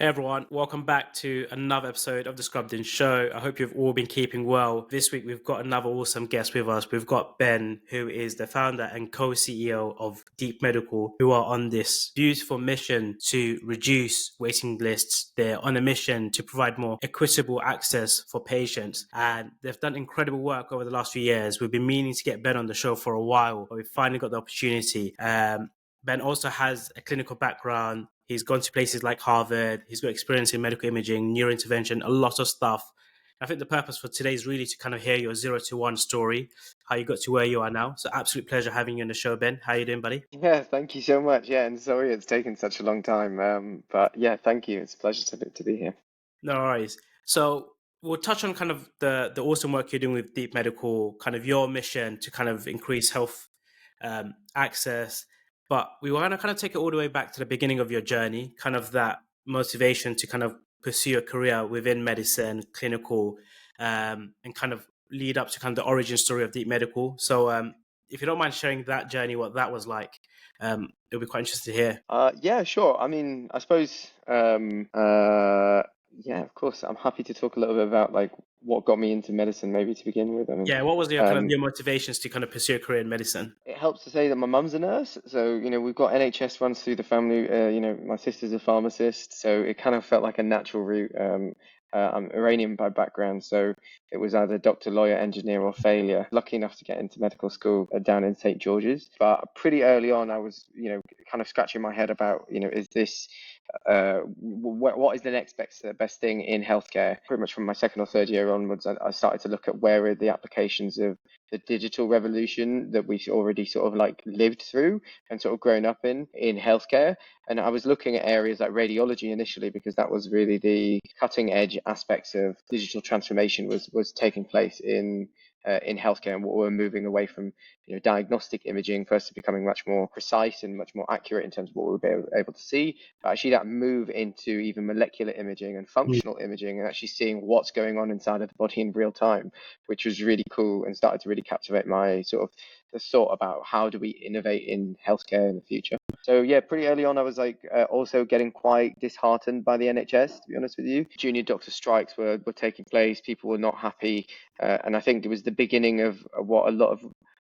Hey everyone, welcome back to another episode of the Scrubbed In Show. I hope you've all been keeping well. This week we've got another awesome guest with us. We've got Ben, who is the founder and co-CEO of Deep Medical, who are on this beautiful mission to reduce waiting lists. They're on a mission to provide more equitable access for patients, and they've done incredible work over the last few years. We've been meaning to get Ben on the show for a while, but we finally got the opportunity. Ben also has a clinical background. He's gone to places like Harvard. He's got experience in medical imaging, neurointervention, a lot of stuff. I think the purpose for today is really to kind of hear your 0 to 1 story, how you got to where you are now. So absolute pleasure having you on the show, Ben. How you doing, buddy? Yeah, thank you so much. Yeah, and sorry it's taken such a long time. But yeah, thank you. It's a pleasure to be here. No worries. So we'll touch on kind of the awesome work you're doing with Deep Medical, kind of your mission to kind of increase health access. But we want to kind of take it all the way back to the beginning of your journey, kind of that motivation to kind of pursue a career within medicine, clinical, and kind of lead up to kind of the origin story of Deep Medical. So if you don't mind sharing that journey, what that was like, it'll be quite interesting to hear. Yeah, sure. I mean, I suppose yeah, of course. I'm happy to talk a little bit about like what got me into medicine maybe to begin with. I mean, Yeah, what was your kind of um, your motivations to kind of pursue a career in medicine? it helps to say that my mum's a nurse, so we've got NHS runs through the family. My sister's a pharmacist, so it kind of felt like a natural route. I'm Iranian by background, so it was either doctor, lawyer, engineer, or failure. Lucky enough to get into medical school down in St. George's, but pretty early on, I was, kind of scratching my head about, is this what is the next best thing in healthcare? Pretty much from my second or third year onwards, I started to look at where are the applications of the digital revolution that we already sort of like lived through and sort of grown up in healthcare. And I was looking at areas like radiology initially because that was really the cutting edge aspects of digital transformation was taking place in healthcare, and what we're moving away from diagnostic imaging first to becoming much more precise and much more accurate in terms of what we'll be able to see, but actually that move into even molecular imaging and functional imaging and actually seeing what's going on inside of the body in real time, which was really cool and started to really captivate my sort of the thought about how do we innovate in healthcare in the future. So yeah, pretty early on, I was like also getting quite disheartened by the NHS, to be honest with you. Junior doctor strikes were taking place. People were not happy, and I think it was the beginning of what a lot of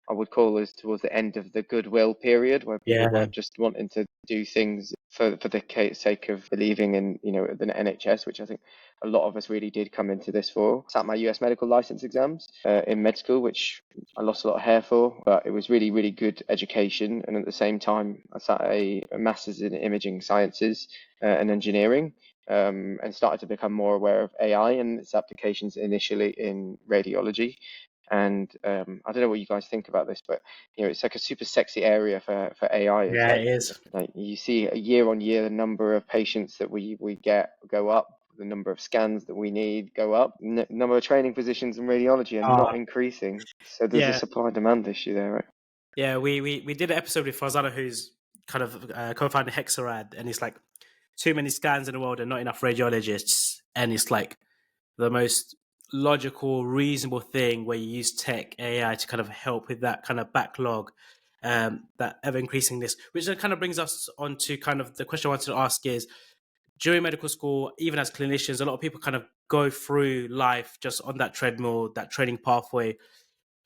I would call as towards the end of the goodwill period, where people Yeah, weren't just wanting to do things for the sake of believing in the NHS, which I think a lot of us really did come into this for. Sat my US medical license exams in med school, which I lost a lot of hair for, but it was really, really good education. And at the same time, I sat a master's in imaging sciences and engineering. And started to become more aware of AI and its applications initially in radiology. And I don't know what you guys think about this, but it's like a super sexy area for AI. It's yeah, it like is. you see year on year the number of patients that we get go up, the number of scans that we need go up, number of training positions in radiology are not increasing. So there's a Yeah, supply demand issue there, right? yeah. We did an episode with Farzana, who's kind of co-founded Hexarad, and it's like too many scans in the world and not enough radiologists, and it's like the most logical, reasonable thing where you use tech AI to kind of help with that kind of backlog, that ever increasing list. Which then kind of brings us on to kind of the question I wanted to ask is during medical school, even as clinicians, a lot of people kind of go through life just on that treadmill, that training pathway.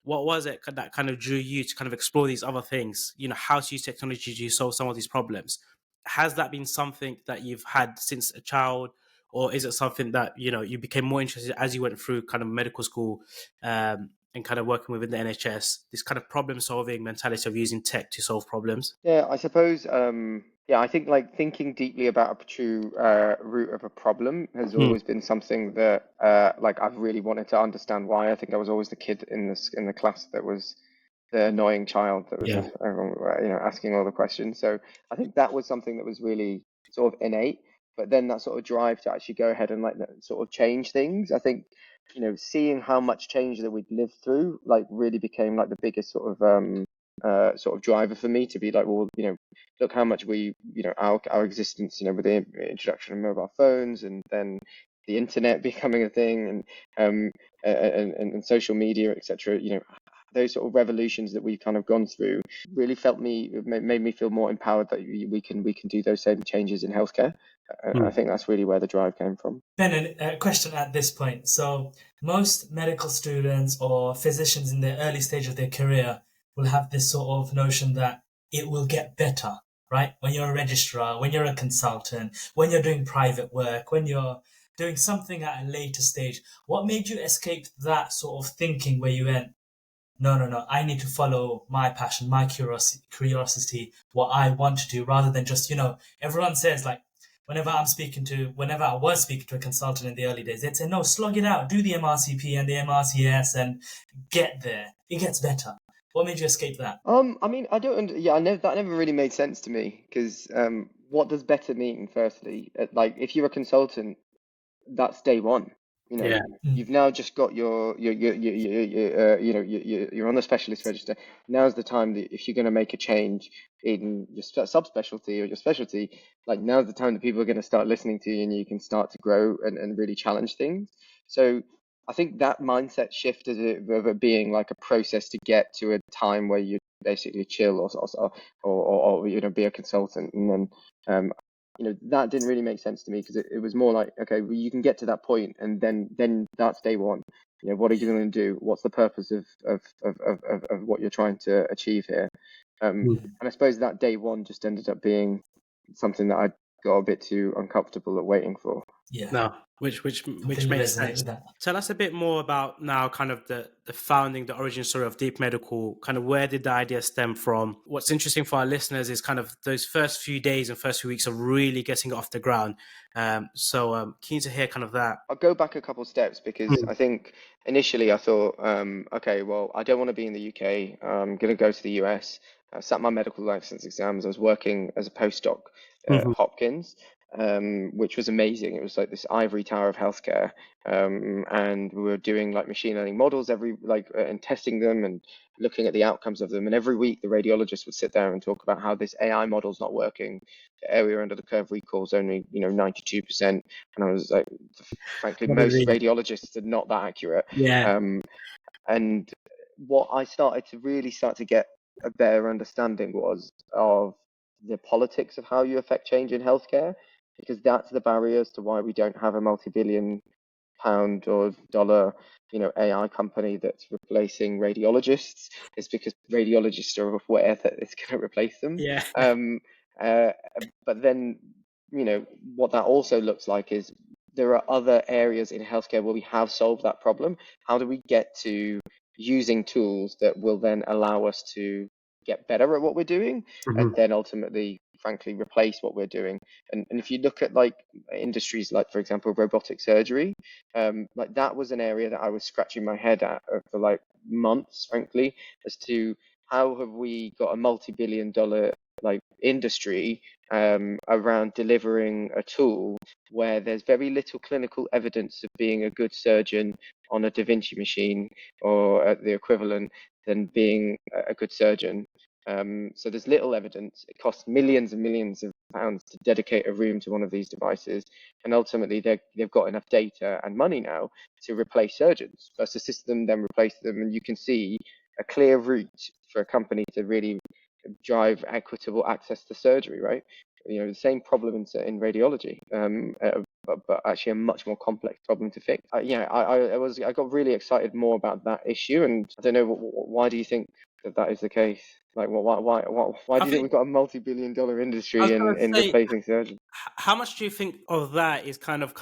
What was it that kind of drew you to kind of explore these other things? How to use technology to solve some of these problems. Has that been something that you've had since a child, or is it something that you became more interested as you went through kind of medical school, and kind of working within the NHS? This kind of problem solving mentality of using tech to solve problems. Yeah, I suppose, yeah, I think like thinking deeply about a true root of a problem has Mm. always been something that like I've really wanted to understand why. I think I was always the kid in the class that was the annoying child that was Yeah. everyone, asking all the questions. So I think that was something that was really sort of innate. But then that sort of drive to actually go ahead and like sort of change things, I think, seeing how much change that we'd lived through, like really became like the biggest sort of driver for me to be like, well, look how much we, our existence, with the introduction of mobile phones and then the internet becoming a thing and social media, etc. those sort of revolutions that we've kind of gone through really made me feel more empowered that we can do those same changes in healthcare. I think that's really where the drive came from. Ben, a question at this point. So most medical students or physicians in the early stage of their career will have this sort of notion that it will get better, right? When you're a registrar, when you're a consultant, when you're doing private work, when you're doing something at a later stage. What made you escape that sort of thinking where you went, no, I need to follow my passion, my curiosity, what I want to do, rather than just, everyone says like, whenever I was speaking to a consultant in the early days, they'd say, no, slog it out, do the MRCP and the MRCS and get there. It gets better. What made you escape that? I mean, I don't. Yeah, that never really made sense to me because what does better mean? Firstly, like if you're a consultant, that's day one. You've now just got you're on the specialist register. Now's the time that if you're going to make a change in your subspecialty or your specialty, like now's the time that people are going to start listening to you and you can start to grow and really challenge things. So I think that mindset shift of it being like a process to get to a time where you basically chill or be a consultant, and then that didn't really make sense to me because it was more like, okay, well, you can get to that point and then that's day one. What are you going to do? What's the purpose of what you're trying to achieve here? And I suppose that day one just ended up being something that I got a bit too uncomfortable at waiting for. Yeah. No, which makes sense. Tell us a bit more about now kind of the founding, the origin story of Deep Medical, kind of where did the idea stem from? What's interesting for our listeners is kind of those first few days and first few weeks of really getting it off the ground. So keen to hear kind of that. I'll go back a couple of steps because I think initially I thought, okay, well, I don't want to be in the UK. I'm going to go to the US. I sat my medical license exams. I was working as a postdoc at Hopkins, which was amazing. It was like this ivory tower of healthcare, and we were doing like machine learning models and testing them and looking at the outcomes of them. And every week the radiologist would sit there and talk about how this AI model's not working. The area under the curve recall's only 92%, and I was like, frankly, most radiologists are not that accurate. Yeah. And what I started to get a better understanding was of the politics of how you affect change in healthcare, because that's the barriers to why we don't have a multi-billion-pound or dollar, AI company that's replacing radiologists. It's because radiologists are aware that it's going to replace them. Yeah. But then, what that also looks like is there are other areas in healthcare where we have solved that problem. How do we get to using tools that will then allow us to get better at what we're doing and then ultimately, frankly, replace what we're doing? And if you look at like industries like, for example, robotic surgery, like that was an area that I was scratching my head at for like months, frankly, as to how have we got a multi-billion-dollar like industry around delivering a tool where there's very little clinical evidence of being a good surgeon on a Da Vinci machine or the equivalent than being a good surgeon. So there's little evidence. It costs millions and millions of pounds to dedicate a room to one of these devices, and ultimately they've got enough data and money now to replace surgeons. First assist them, then replace them, and you can see a clear route for a company to really drive equitable access to surgery, right? The same problem in radiology, but actually a much more complex problem to fix. I got really excited more about that issue, and I don't know, why do you think that is the case? Like, why do you think we've got a multi-billion-dollar industry in replacing surgeons? How much do you think of that is kind of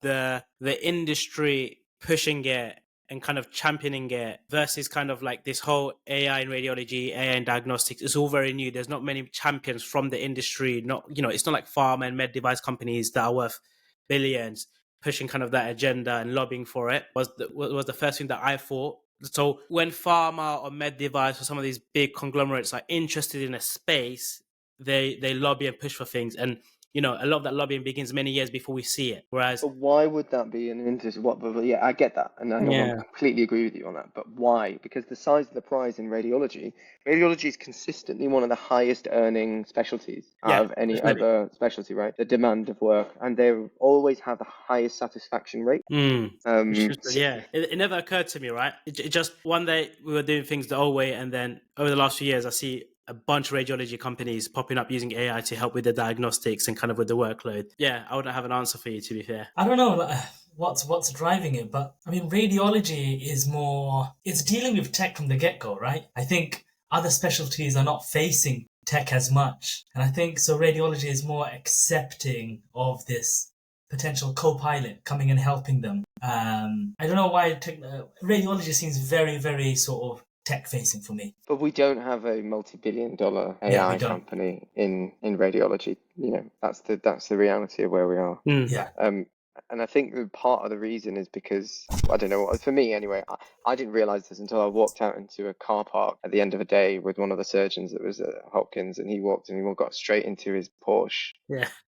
the industry pushing it and kind of championing it versus kind of like this whole AI in radiology, AI in diagnostics? It's all very new. There's not many champions from the industry. It's not like pharma and med device companies that are worth billions pushing kind of that agenda and lobbying for it. Was the first thing that I thought. So when pharma or med device or some of these big conglomerates are interested in a space, they lobby and push for things. And a lot of that lobbying begins many years before we see it. Whereas, But why would that be an interest? Yeah, I get that, and I completely agree with you on that. But why? Because the size of the prize in radiology is consistently one of the highest earning specialties out of any other specialty, right? The demand of work, and they always have the highest satisfaction rate. It never occurred to me, right? It just one day we were doing things the old way, and then over the last few years, I see a bunch of radiology companies popping up using AI to help with the diagnostics and kind of with the workload. Yeah, I wouldn't have an answer for you, to be fair. I don't know what's driving it, but I mean, radiology it's dealing with tech from the get-go, right? I think other specialties are not facing tech as much. And I think so radiology is more accepting of this potential co-pilot coming and helping them. I don't know why radiology seems very, very sort of tech-facing for me. But we don't have a multi-billion-dollar AI company in radiology. That's the reality of where we are. Yeah. And I think that part of the reason is because, I don't know, for me anyway, I didn't realize this until I walked out into a car park at the end of a day with one of the surgeons that was at Hopkins, and he got straight into his Porsche,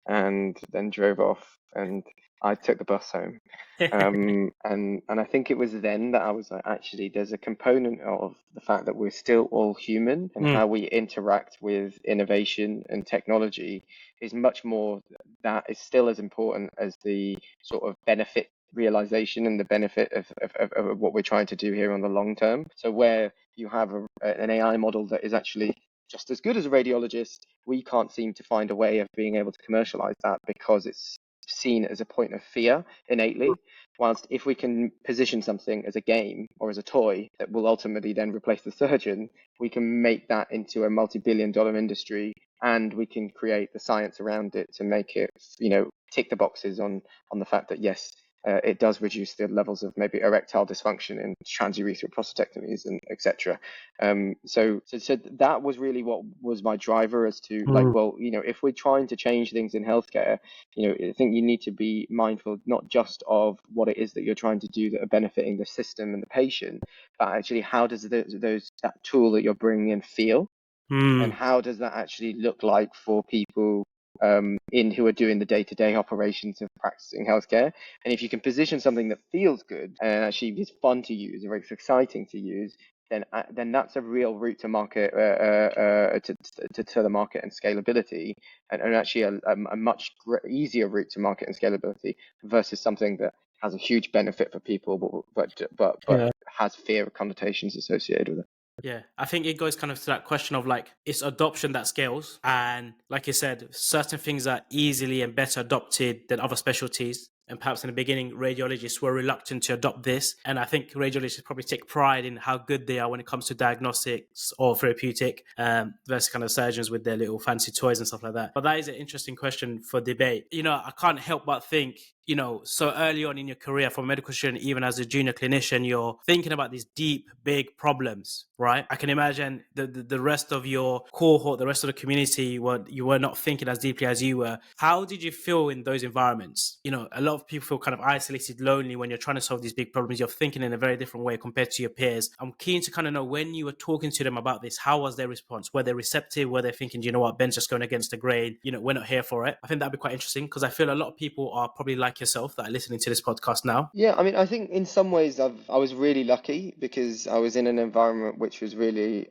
and then drove off, and I took the bus home. And I think it was then that I was like, actually, there's a component of the fact that we're still all human, and how we interact with innovation and technology is much more, that is still as important as the sort of benefit realization and the benefit of what we're trying to do here on the long term. So where you have an AI model that is actually just as good as a radiologist, we can't seem to find a way of being able to commercialize that because it's seen as a point of fear innately. Whilst if we can position something as a game or as a toy that will ultimately then replace the surgeon, we can make that into a multi-billion-dollar industry, and we can create the science around it to make it, tick the boxes on the fact that yes, it does reduce the levels of maybe erectile dysfunction in transurethral prostatectomies and etc. So that was really what was my driver as to if we're trying to change things in healthcare, I think you need to be mindful not just of what it is that you're trying to do that are benefiting the system and the patient, but actually how does that tool that you're bringing in feel, and how does that actually look like for people who are doing the day-to-day operations of practicing healthcare. And if you can position something that feels good and actually is fun to use and very exciting to use, then that's a real route to market, to the market and scalability, and actually a much easier route to market and scalability versus something that has a huge benefit for people, but has fear connotations associated with it. Yeah, I think it goes kind of to that question of like, it's adoption that scales. And like you said, certain things are easily and better adopted than other specialties. And perhaps in the beginning, radiologists were reluctant to adopt this. And I think radiologists probably take pride in how good they are when it comes to diagnostics or therapeutic versus kind of surgeons with their little fancy toys and stuff like that. But that is an interesting question for debate. I can't help but think, so early on in your career for a medical student, even as a junior clinician, you're thinking about these deep, big problems, right? I can imagine the rest of your cohort, the rest of the community, you were not thinking as deeply as you were. How did you feel in those environments? A lot of people feel kind of isolated, lonely when you're trying to solve these big problems. You're thinking in a very different way compared to your peers. I'm keen to kind of know, when you were talking to them about this, how was their response? Were they receptive? Were they thinking, you know what, Ben's just going against the grain? We're not here for it. I think that'd be quite interesting, because I feel a lot of people are probably like yourself that are listening to this podcast now. Yeah, I mean, I think in some ways I was really lucky because I was in an environment which was really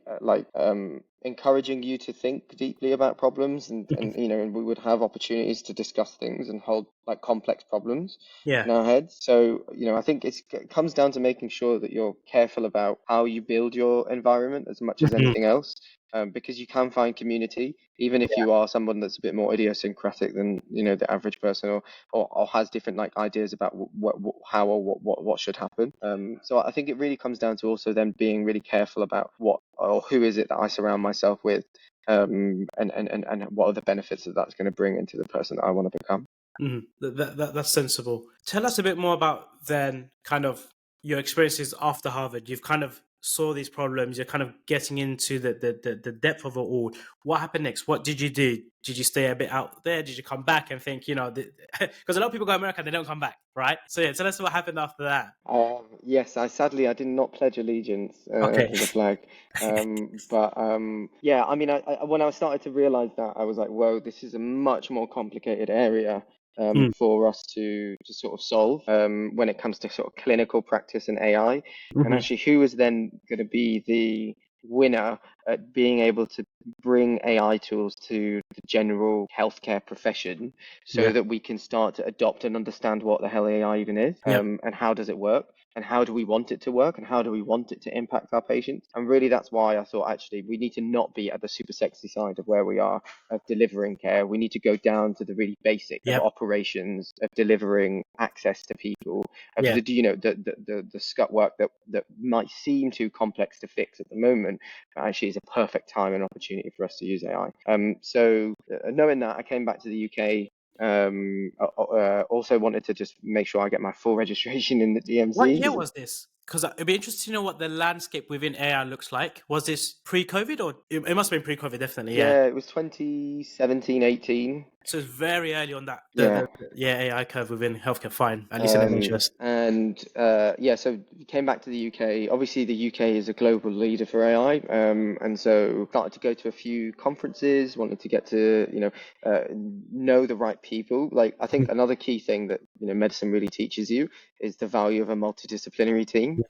encouraging you to think deeply about problems, and we would have opportunities to discuss things and hold like complex problems in our heads. So I think it comes down to making sure that you're careful about how you build your environment as much as anything else. Because you can find community, even if you are someone that's a bit more idiosyncratic than the average person, or has different ideas about what should happen. So I think it really comes down to also then being really careful about what or who is it that I surround myself with, and what are the benefits that that's going to bring into the person that I want to become. That's sensible. Tell us a bit more about then kind of your experiences after Harvard. You've kind of saw these problems, you're kind of getting into the depth of it all. What happened next? What did you do? Did you stay a bit out there? Did you come back and think, because a lot of people go to America and they don't come back, right? So yeah, tell us what happened after that. Yes, I did not pledge allegiance Okay. to the flag. Yeah, I mean, when I started to realize that, I was like, whoa, this is a much more complicated area Mm, for us to sort of solve when it comes to sort of clinical practice and AI. And mhm. actually, who is then going to be the winner at being able to bring AI tools to the general healthcare profession so Yeah. that we can start to adopt and understand what the hell AI even is, Yep. and how does it work, and how do we want it to work, and how do we want it to impact our patients. And really, that's why I thought actually we need to not be at the super sexy side of where we are of delivering care. We need to go down to the really basic of Yep. operations, of delivering access to people, of Yeah. the scut work that might seem too complex to fix at the moment, but actually is a perfect time and opportunity for us to use AI. Knowing that, I came back to the UK. Also wanted to just make sure I get my full registration in the What DMC. year was this? Because it'd be interesting to know what the landscape within AI looks like. Was this pre-COVID or it must have been pre-COVID, definitely, yeah. Yeah, it was 2017, 18. So it's very early on that Yeah. AI curve within healthcare. Fine, at least in NHS. So came back to the UK. Obviously, the UK is a global leader for AI, and so started to go to a few conferences. Wanted to get to know the right people. Like I think another key thing that medicine really teaches you is the value of a multidisciplinary team.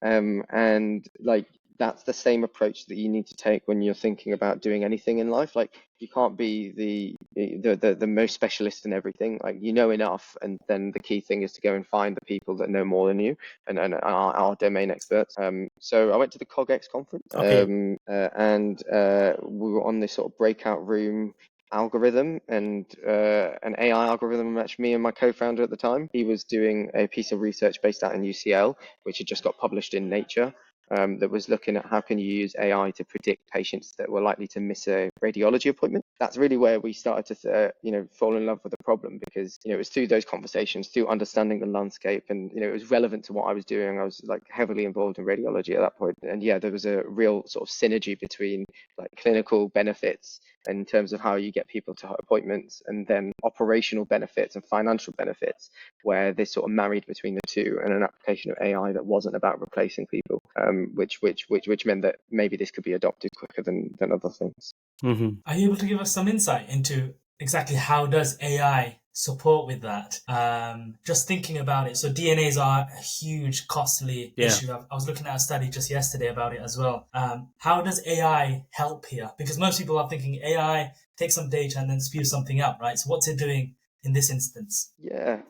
And like that's the same approach that you need to take when you're thinking about doing anything in life. Like you can't be the most specialist in everything. Like you know enough, and then the key thing is to go and find the people that know more than you and are domain experts. So I went to the CogX conference, Okay. and we were on this sort of breakout room algorithm, and an AI algorithm matched me and my co-founder at the time. He was doing a piece of research based out in UCL, which had just got published in Nature, that was looking at how can you use AI to predict patients that were likely to miss a radiology appointment. That's really where we started to, fall in love with the problem, because it was through those conversations, through understanding the landscape, and it was relevant to what I was doing. I was like heavily involved in radiology at that point, and yeah, there was a real sort of synergy between like clinical benefits in terms of how you get people to appointments, and then operational benefits and financial benefits, where this sort of married between the two, and an application of AI that wasn't about replacing people, which meant that maybe this could be adopted quicker than other things. Mm-hmm. Are you able to give us some insight into exactly how does AI support with that? Just thinking about it. So DNAs are a huge, costly issue. I was looking at a study just yesterday about it as well. How does AI help here? Because most people are thinking AI takes some data and then spews something out, right? So what's it doing in this instance? Yeah,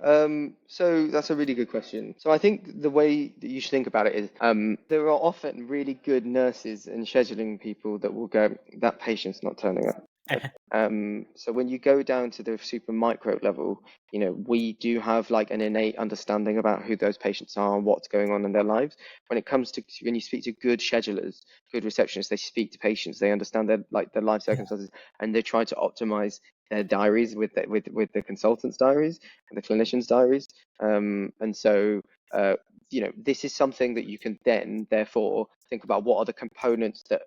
so that's a really good question. So I think the way that you should think about it is there are often really good nurses and scheduling people that will go, that patient's not turning up. So when you go down to the super micro level, we do have like an innate understanding about who those patients are and what's going on in their lives. When it comes to when you speak to good schedulers, good receptionists, they speak to patients, they understand their life circumstances, and they try to optimize their diaries with the consultants' diaries and the clinicians' diaries. And so this is something that you can then therefore think about, what are the components that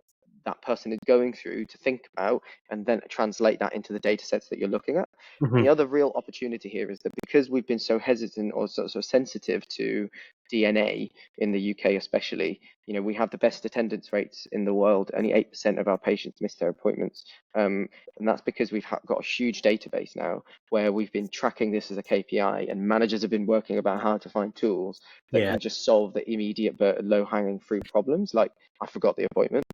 person is going through to think about, and then translate that into the data sets that you're looking at. Mm-hmm. And the other real opportunity here is that because we've been so hesitant or so sensitive to DNA in the UK especially, we have the best attendance rates in the world. Only 8% of our patients miss their appointments. And that's because we've got a huge database now where we've been tracking this as a KPI, and managers have been working about how to find tools that can just solve the immediate but low-hanging fruit problems, like I forgot the appointment.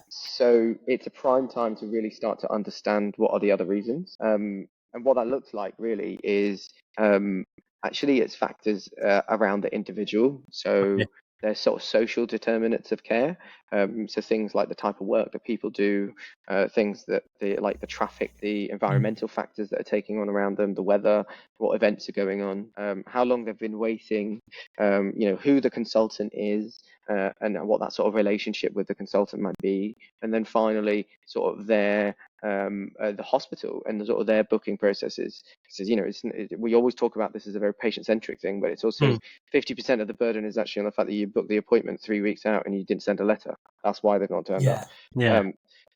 So it's a prime time to really start to understand what are the other reasons. And what that looks like really is actually it's factors around the individual. So there's sort of social determinants of care. So things like the type of work that people do, things that like the traffic, the environmental factors that are taking on around them, the weather, what events are going on, how long they've been waiting, who the consultant is, and what that sort of relationship with the consultant might be, and then finally sort of the hospital and the sort of their booking processes. Because we always talk about this as a very patient-centric thing, but it's also 50% of the burden is actually on the fact that you booked the appointment 3 weeks out and you didn't send a letter. That's why they've not turned up.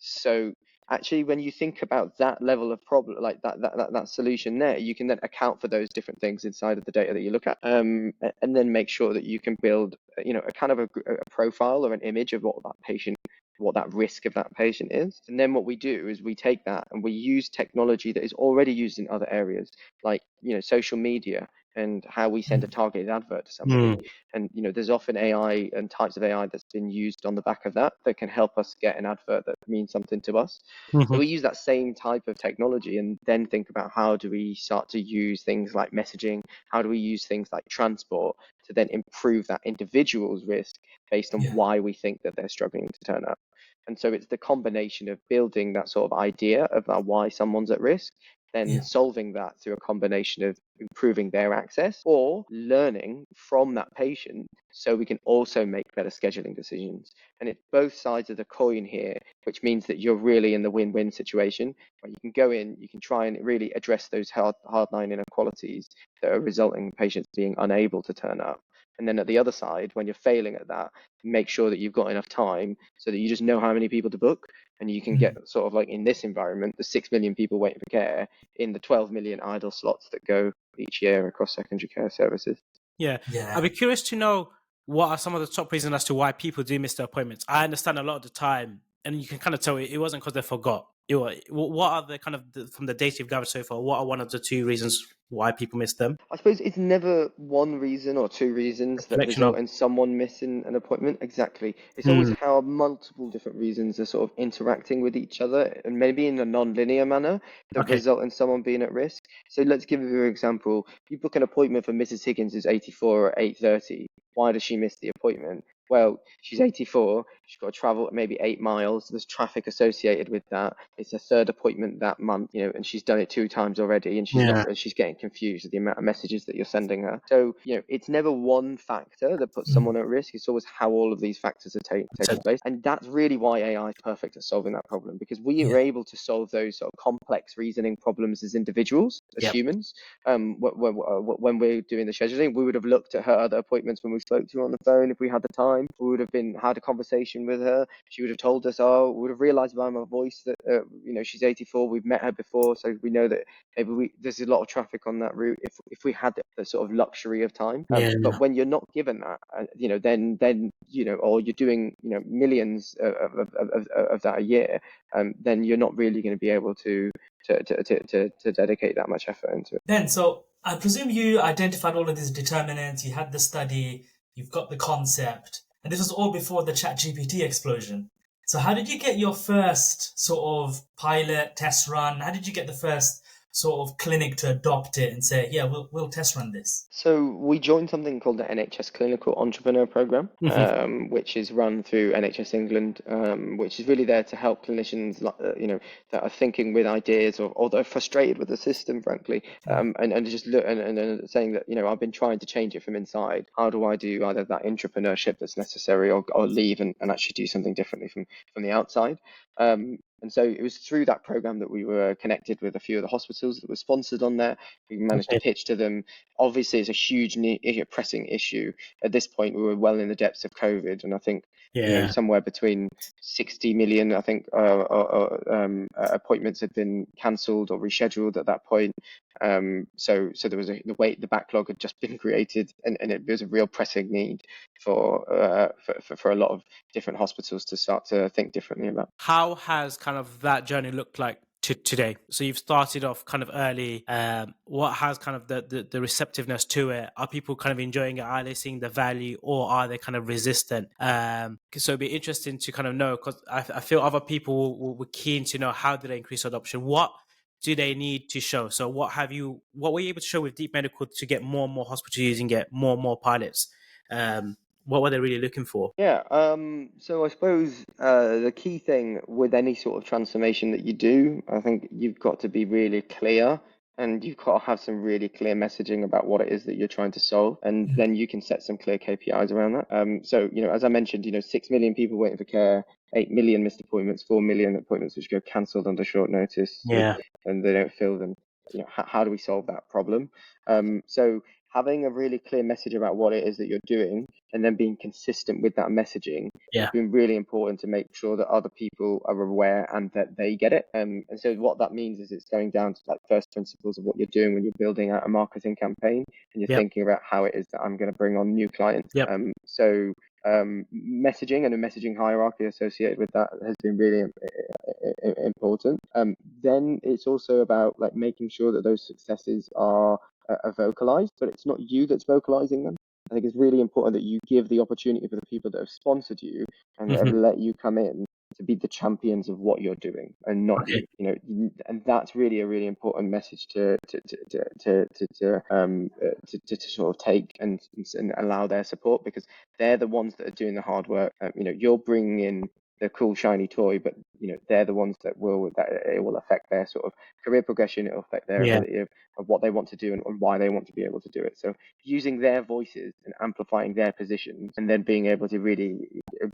So actually, when you think about that level of problem, like that solution there, you can then account for those different things inside of the data that you look at, and then make sure that you can build, a kind of a profile or an image of what that risk of that patient is. And then what we do is we take that and we use technology that is already used in other areas, like social media and how we send a targeted advert to somebody. And there's often AI and types of AI that's been used on the back of that can help us get an advert that means something to us. So we use that same type of technology and then think about how do we start to use things like messaging, how do we use things like transport to then improve that individual's risk based on why we think that they're struggling to turn up. And so it's the combination of building that sort of idea about why someone's at risk, then solving that through a combination of improving their access or learning from that patient so we can also make better scheduling decisions. And it's both sides of the coin here, which means that you're really in the win-win situation where you can go in, you can try and really address those hardline inequalities that are resulting in patients being unable to turn up. And then at the other side, when you're failing at that, make sure that you've got enough time so that you just know how many people to book, and you can get sort of like in this environment, the 6 million people waiting for care in the 12 million idle slots that go each year across secondary care services. I'd be curious to know what are some of the top reasons as to why people do miss their appointments. I understand a lot of the time, and you can kind of tell it wasn't because they forgot. What are the kind of from the data you've gathered so far? What are one of the two reasons why people miss them? I suppose it's never one reason or two reasons that result in someone missing an appointment. Exactly. It's always how multiple different reasons are sort of interacting with each other, and maybe in a non-linear manner that result in someone being at risk. So let's give you an example. You book an appointment for Mrs. Higgins who's 84 at 8:30. Why does she miss the appointment? Well, she's 84. She's got to travel maybe 8 miles. There's traffic associated with that. It's her third appointment that month, and she's done it 2 times already, and she's getting confused with the amount of messages that you're sending her. So, it's never one factor that puts someone at risk. It's always how all of these factors are taking place. And that's really why AI is perfect at solving that problem, because we are able to solve those sort of complex reasoning problems as individuals, as humans. When we're doing the scheduling, we would have looked at her other appointments when we spoke to her on the phone if we had the time. We would have had a conversation with her. She would have told us, we would have realized by my voice that she's 84. We've met her before, so we know that maybe there's a lot of traffic on that route if we had the sort of luxury of time. But when you're not given that, then or you're doing millions of that a year, then you're not really going to be able to dedicate that much effort into it. Ben, so I presume you identified all of these determinants, you had the study, you've got the concept, and this was all before the ChatGPT explosion. So how did you get your first sort of pilot test run? How did you get the first sort of clinic to adopt it and say, yeah, we'll test run this? So we joined something called the NHS Clinical Entrepreneur Program, which is run through NHS England, which is really there to help clinicians, that are thinking with ideas or they're frustrated with the system, frankly, and just look and saying that, I've been trying to change it from inside. How do I do either that entrepreneurship that's necessary or leave and actually do something differently from the outside? And so it was through that program that we were connected with a few of the hospitals that were sponsored on there. We managed to pitch to them. Obviously, it's a huge pressing issue. At this point, we were well in the depths of COVID, and I think somewhere between 60 million, I think, appointments had been cancelled or rescheduled at that point. So there was the backlog had just been created, and it was a real pressing need for a lot of different hospitals to start to think differently about. How has kind of that journey looked like to today? So you've started off kind of early. What has kind of the receptiveness to it? Are people kind of enjoying it? Are they seeing the value, or are they kind of resistant? So it'd be interesting to kind of know, because I feel other people were keen to know how do they increase adoption. What do they need to show? So what were you able to show with Deep Medical to get more and more hospitals using it, more and more pilots? What were they really looking for? Yeah, so I suppose the key thing with any sort of transformation that you do, I think you've got to be really clear and you've got to have some really clear messaging about what it is that you're trying to solve, and then you can set some clear KPIs around that. So, as I mentioned, 6 million people waiting for care, 8 million missed appointments, 4 million appointments which go cancelled under short notice, and they don't fill them. How do we solve that problem? So having a really clear message about what it is that you're doing, and then being consistent with that messaging has been really important to make sure that other people are aware and that they get it. And so what that means is it's going down to like first principles of what you're doing when you're building out a marketing campaign, and you're thinking about how it is that I'm going to bring on new clients. So messaging and a messaging hierarchy associated with that has been really important. Then it's also about like making sure that those successes are vocalized, but it's not you that's vocalizing them. I think it's really important that you give the opportunity for the people that have sponsored you and that have let you come in to be the champions of what you're doing, and not you. And that's really a really important message to sort of take and allow their support, because they're the ones that are doing the hard work. You're bringing in the cool shiny toy, but they're the ones that it will affect their sort of career progression. It'll affect their ability of what they want to do and why they want to be able to do it. So using their voices and amplifying their positions, and then being able to really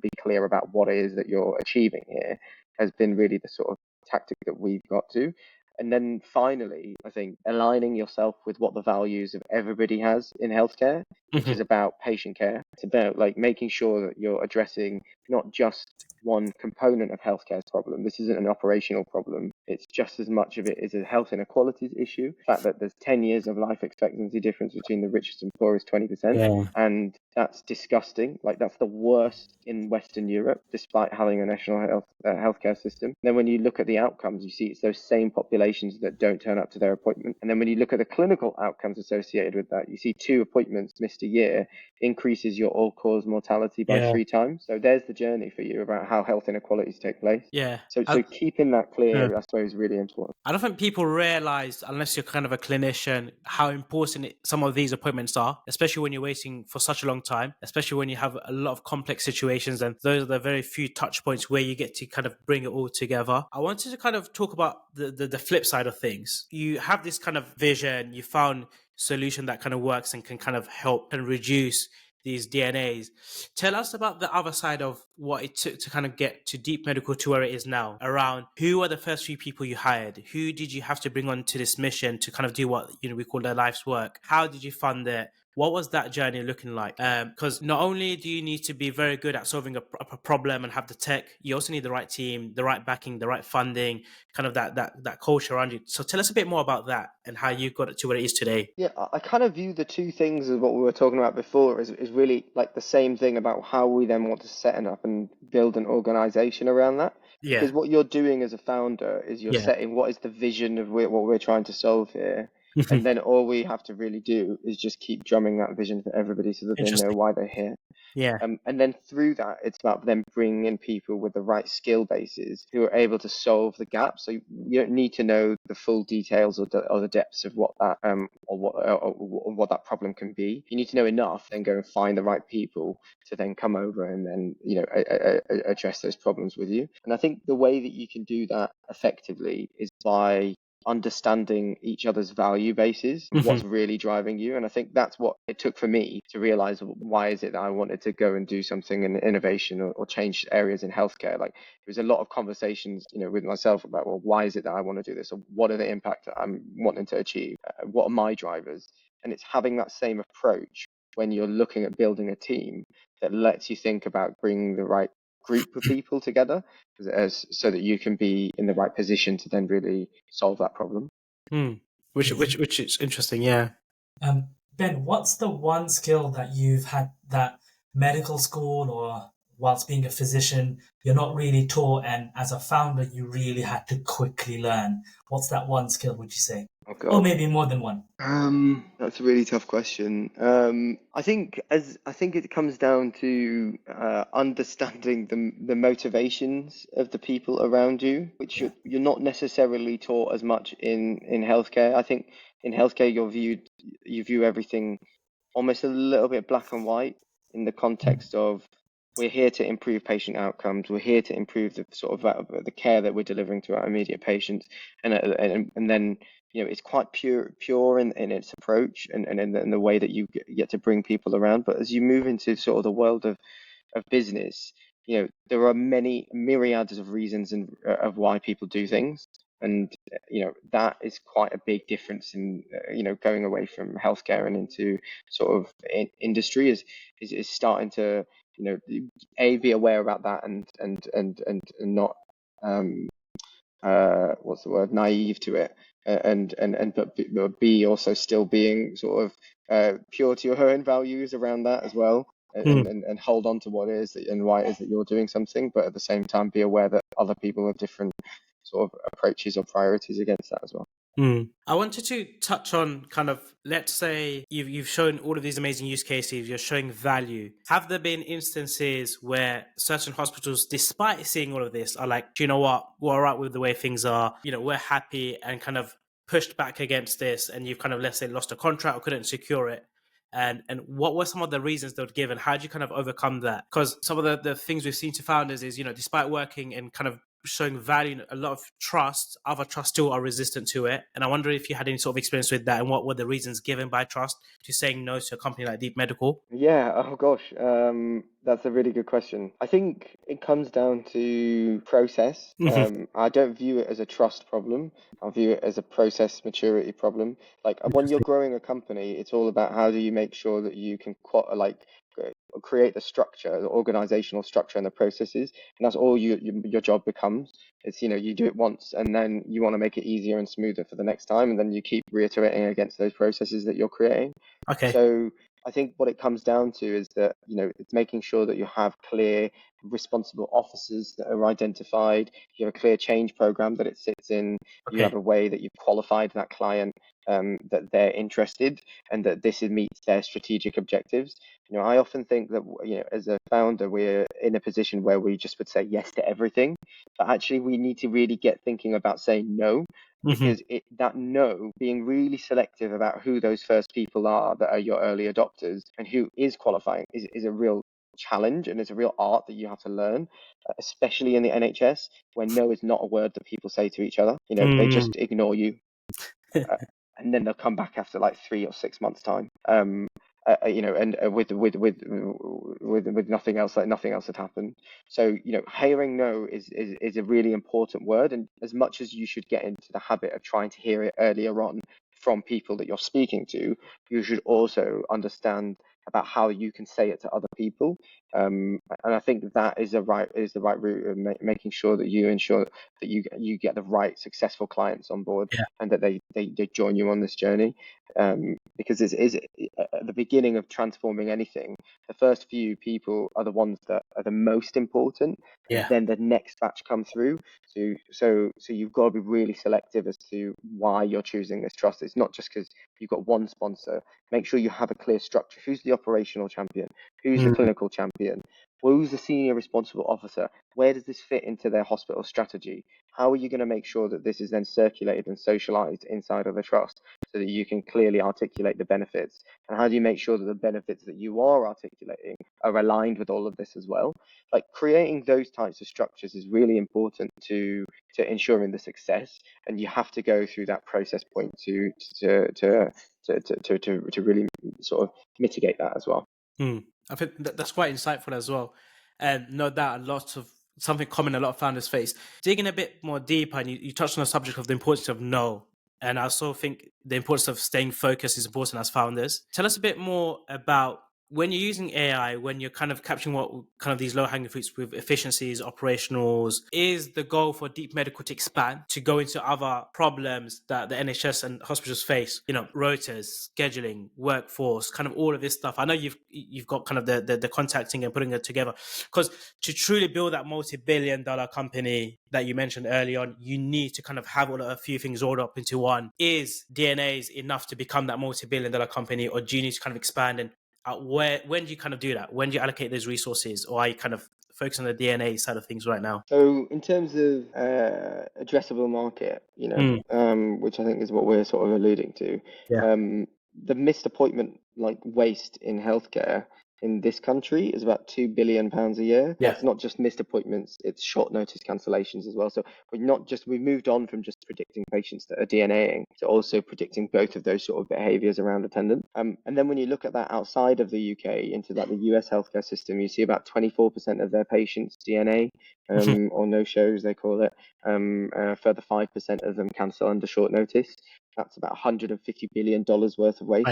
be clear about what it is that you're achieving here, has been really the sort of tactic that we've got to. And then finally, I think aligning yourself with what the values of everybody has in healthcare, which is about patient care. It's about like making sure that you're addressing not just one component of healthcare's problem. This isn't an operational problem. It's just as much of it is a health inequalities issue. The fact that there's 10 years of life expectancy difference between the richest and poorest 20%. And that's disgusting. Like, that's the worst in Western Europe, despite having a national healthcare system. Then when you look at the outcomes, you see it's those same populations that don't turn up to their appointment. And then when you look at the clinical outcomes associated with that, you see 2 appointments missed a year increases your all-cause mortality by 3 times. So there's the journey for you about how health inequalities take place. So keeping that clear, I suppose, is really important. I don't think people realize, unless you're kind of a clinician, how important some of these appointments are, especially when you're waiting for such a long time, especially when you have a lot of complex situations, and those are the very few touch points where you get to kind of bring it all together. I wanted to kind of talk about the flip side of things. You have this kind of vision, you found solution that kind of works and can kind of help and reduce these DNAs. Tell us about the other side of what it took to kind of get to deep medical to where it is now, around who were the first few people you hired? Who did you have to bring on to this mission to kind of do what we call their life's work? How did you fund it? What was that journey looking like? Because not only do you need to be very good at solving a problem and have the tech, you also need the right team, the right backing, the right funding, kind of that culture around you. So tell us a bit more about that and how you got it to where it is today. Yeah, I kind of view the two things as what we were talking about before is really like the same thing about how we then want to set up and build an organization around that. Because what you're doing as a founder is you're setting what is the vision of what we're trying to solve here. And then all we have to really do is just keep drumming that vision for everybody so that they know why they're here. And then through that, it's about them bringing in people with the right skill bases who are able to solve the gaps. So you don't need to know the full details or the depths of what that or what that problem can be. You need to know enough, then go and find the right people to then come over and then address those problems with you. And I think the way that you can do that effectively is by understanding each other's value bases, what's really driving you. And I think that's what it took for me to realize, why is it that I wanted to go and do something in innovation or change areas in healthcare. Like, there was a lot of conversations with myself about, well, why is it that I want to do this, or what are the impact that I'm wanting to achieve, what are my drivers. And it's having that same approach when you're looking at building a team that lets you think about bringing the right group of people together so that you can be in the right position to then really solve that problem. Which is interesting, Ben, what's the one skill that you've had that medical school or whilst being a physician you're not really taught, and as a founder you really had to quickly learn? What's that one skill, would you say? Or maybe more than one? That's a really tough question. I think it comes down to understanding the motivations of the people around you, which you're not necessarily taught as much in healthcare. I think in healthcare you view everything almost a little bit black and white, in the context of, we're here to improve patient outcomes. We're here to improve the sort of the care that we're delivering to our immediate patients, and then it's quite pure in its approach and in the way that you get to bring people around. But as you move into sort of the world of business, there are many myriads of reasons and of why people do things. And that is quite a big difference in going away from healthcare and into sort of industry is starting to be aware about that and not what's the word, naive to it, but be also still being sort of pure to your own values around that as well, and hold on to what it is and why it is that you're doing something, but at the same time be aware that other people have different sort of approaches or priorities against that as well. I wanted to touch on kind of, let's say you've shown all of these amazing use cases, you're showing value. Have there been instances where certain hospitals, despite seeing all of this, are like, do you know what, we're all right with the way things are, we're happy, and kind of pushed back against this, and you've kind of, let's say, lost a contract or couldn't secure it? And what were some of the reasons they would give, and how did you kind of overcome that? Because some of the things we've seen to founders is, despite working and kind of showing value in a lot of trusts, other trusts still are resistant to it. And I wonder if you had any sort of experience with that, and what were the reasons given by trust to saying no to a company like Deep Medical? Yeah, oh gosh, that's a really good question. I think it comes down to process. I don't view it as a trust problem. I view it as a process maturity problem. Like when you're growing a company, it's all about how do you make sure that you can create the structure, the organizational structure and the processes, and that's all your job becomes. It's you do it once, and then you want to make it easier and smoother for the next time, and then you keep reiterating against those processes that you're creating. Okay. So I think what it comes down to is that it's making sure that you have clear, responsible officers that are identified. You have a clear change program that it sits in. You have a way that you've qualified that client, that they're interested, and that this meets their strategic objectives. I often think that as a founder, we're in a position where we just would say yes to everything, but actually we need to really get thinking about saying no, because that no, being really selective about who those first people are that are your early adopters and who is qualifying is a real challenge, and it's a real art that you have to learn, especially in the NHS, where no is not a word that people say to each other. They just ignore you, and then they'll come back after like 3 or 6 months time. And with nothing else, like nothing else had happened. So hearing no is a really important word, and as much as you should get into the habit of trying to hear it earlier on from people that you're speaking to, you should also understand about how you can say it to other people. And I think that is the right route of making sure that you ensure that you get the right successful clients on board, and that they join you on this journey. Because it is at the beginning of transforming anything, the first few people are the ones that are the most important, and then the next batch come through. So you've got to be really selective as to why you're choosing this trust. It's not just because you've got one sponsor. Make sure you have a clear structure. Who's the operational champion? Who's the clinical champion? Who's the senior responsible officer? Where does this fit into their hospital strategy? How are you going to make sure that this is then circulated and socialized inside of the trust so that you can clearly articulate the benefits? And how do you make sure that the benefits that you are articulating are aligned with all of this as well? Like creating those types of structures is really important to ensuring the success, and you have to go through that process point to really sort of mitigate that as well. I think that's quite insightful as well. And no doubt, lots of something common a lot of founders face. Digging a bit more deeper, and you touched on the subject of the importance of no. And I also think the importance of staying focused is important as founders. Tell us a bit more about when you're using AI, when you're kind of capturing what kind of these low-hanging fruits with efficiencies, operationals, is the goal for Deep Medical to expand, to go into other problems that the NHS and hospitals face, rotas, scheduling, workforce, kind of all of this stuff. I know you've got kind of the contacting and putting it together, because to truly build that multi-billion-dollar company that you mentioned early on, you need to kind of have a few things rolled up into one. Is DNAs enough to become that multi-billion-dollar company, or do you need to kind of expand? And when do you kind of do that? When do you allocate those resources, or are you kind of focused on the DNA side of things right now? So in terms of addressable market, which I think is what we're sort of alluding to, the missed appointment like waste in healthcare in this country is about £2 billion a year. Yeah. That's not just missed appointments, it's short notice cancellations as well. So we've moved on from just predicting patients that are DNAing to also predicting both of those sort of behaviors around attendance. And then when you look at that outside of the UK into like the US healthcare system, you see about 24% of their patients DNA or no shows, they call it. Further 5% of them cancel under short notice. That's about $150 billion worth of waste.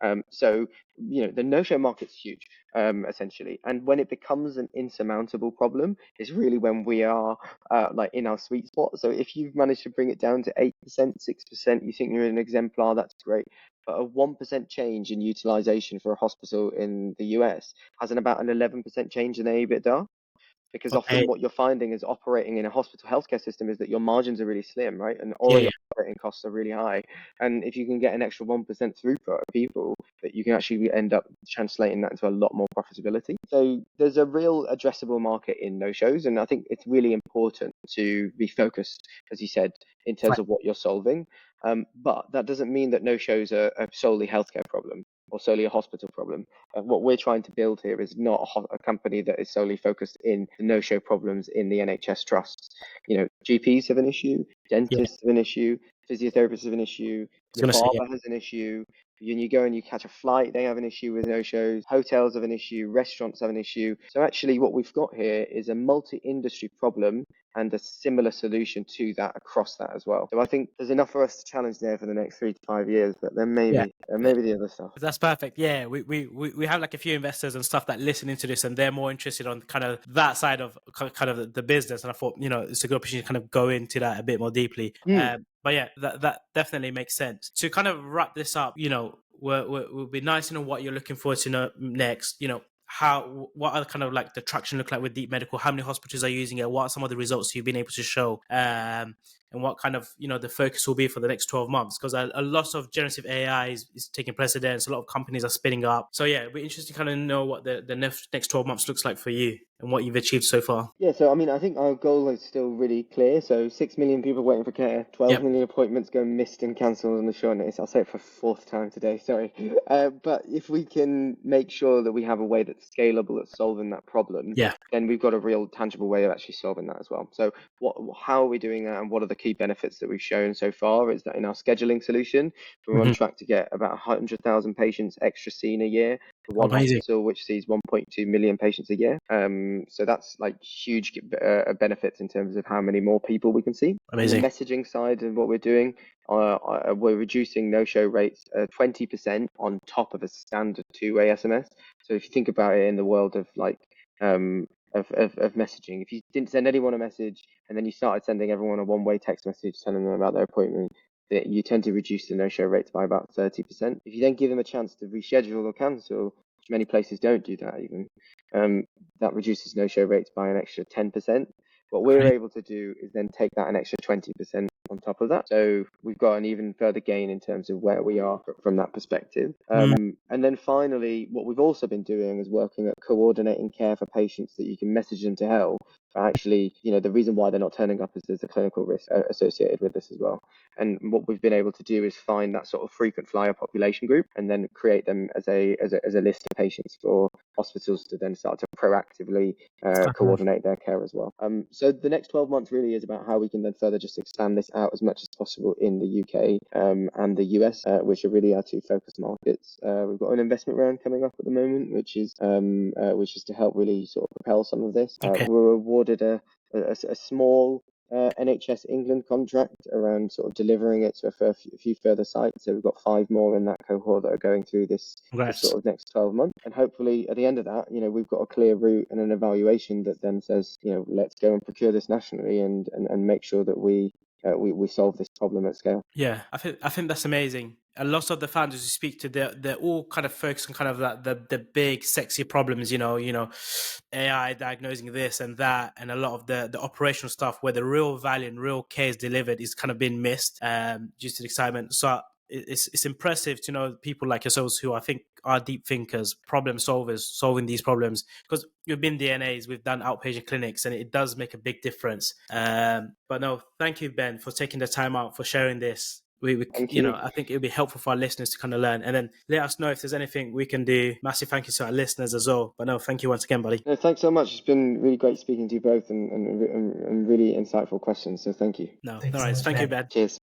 Right. So, the no-show market's huge, essentially. And when it becomes an insurmountable problem is really when we are like in our sweet spot. So if you've managed to bring it down to 8%, 6%, you think you're an exemplar, that's great. But a 1% change in utilization for a hospital in the US has about an 11% change in EBITDA. Because often what you're finding is operating in a hospital healthcare system is that your margins are really slim, right? And all your operating costs are really high. And if you can get an extra 1% throughput of people, that you can actually end up translating that into a lot more profitability. So there's a real addressable market in no-shows. And I think it's really important to be focused, as you said, in terms of what you're solving. But that doesn't mean that no-shows are a solely healthcare problem or solely a hospital problem. What we're trying to build here is not a company that is solely focused in the no-show problems in the NHS Trusts. GPs have an issue, dentists have an issue, physiotherapists have an issue, your barber has an issue. When you go and you catch a flight, they have an issue with no-shows. Hotels have an issue. Restaurants have an issue. So actually what we've got here is a multi-industry problem and a similar solution to that across that as well. So I think there's enough for us to challenge there for the next 3 to 5 years, but then maybe the other stuff. That's perfect. Yeah, we have like a few investors and stuff that listen into this, and they're more interested on kind of that side of kind of the business. And I thought, it's a good opportunity to kind of go into that a bit more deeply. But yeah, that definitely makes sense. To kind of wrap this up, we'll be nice to know what you're looking forward to know next. What are kind of like the traction look like with Deep Medical? How many hospitals are using it? What are some of the results you've been able to show? And what kind of, the focus will be for the next 12 months? Because a lot of generative AI is taking precedence. A lot of companies are spinning up. So yeah, it'd be interesting to kind of know what the next 12 months looks like for you and what you've achieved so far. Yeah, so I mean, I think our goal is still really clear. So 6 million people waiting for care, 12 million appointments go missed and cancelled on the short notice. I'll say it for a fourth time today, sorry. But if we can make sure that we have a way that's scalable at solving that problem, then we've got a real tangible way of actually solving that as well. So how are we doing that, and what are the key benefits that we've shown so far? Is that in our scheduling solution, we're on track to get about 100,000 patients extra seen a year for one hospital, which sees 1.2 million patients a year. So that's like huge benefits in terms of how many more people we can see. Amazing. On the messaging side of what we're doing, we're reducing no-show rates 20% on top of a standard two-way SMS. So if you think about it in the world of like of messaging, if you didn't send anyone a message and then you started sending everyone a one-way text message telling them about their appointment, that you tend to reduce the no-show rates by about 30%. If you then give them a chance to reschedule or cancel, which many places don't do that even, that reduces no-show rates by an extra 10%. What we're able to do is then take that an extra 20% on top of that. So we've got an even further gain in terms of where we are from that perspective. And then finally, what we've also been doing is working at coordinating care for patients that you can message them to help. But actually, the reason why they're not turning up is there's a clinical risk associated with this as well. And what we've been able to do is find that sort of frequent flyer population group and then create them as a list of patients for hospitals to then start to proactively coordinate their care as well. So the next 12 months really is about how we can then further just expand this out as much as possible in the UK and the US, which are really our two focus markets. We've got an investment round coming up at the moment, which is to help really sort of propel some of this. We're awarded a small NHS England contract around sort of delivering it to a few further sites. So we've got 5 more in that cohort that are going through this sort of next 12 months. And hopefully at the end of that, we've got a clear route and an evaluation that then says, let's go and procure this nationally and make sure that we solve this problem at scale. Yeah, I think that's amazing. A lot of the founders you speak to, they're all kind of focused on kind of that the big sexy problems, AI diagnosing this and that, and a lot of the operational stuff where the real value and real care is delivered is kind of been missed due to the excitement. So it's impressive to know people like yourselves who I think are deep thinkers, problem solvers, solving these problems, because we've been DNAs, we've done outpatient clinics, and it does make a big difference. But no, thank you, Ben, for taking the time out for sharing this. Thank you know, you. I think it would be helpful for our listeners to kind of learn, and then let us know if there's anything we can do. Massive thank you to our listeners as well. But no, thank you once again, buddy. No, thanks so much. It's been really great speaking to you both, and really insightful questions. So thank you. No, Thank you no so worries. much, Thank you, Ben. Ben. Cheers.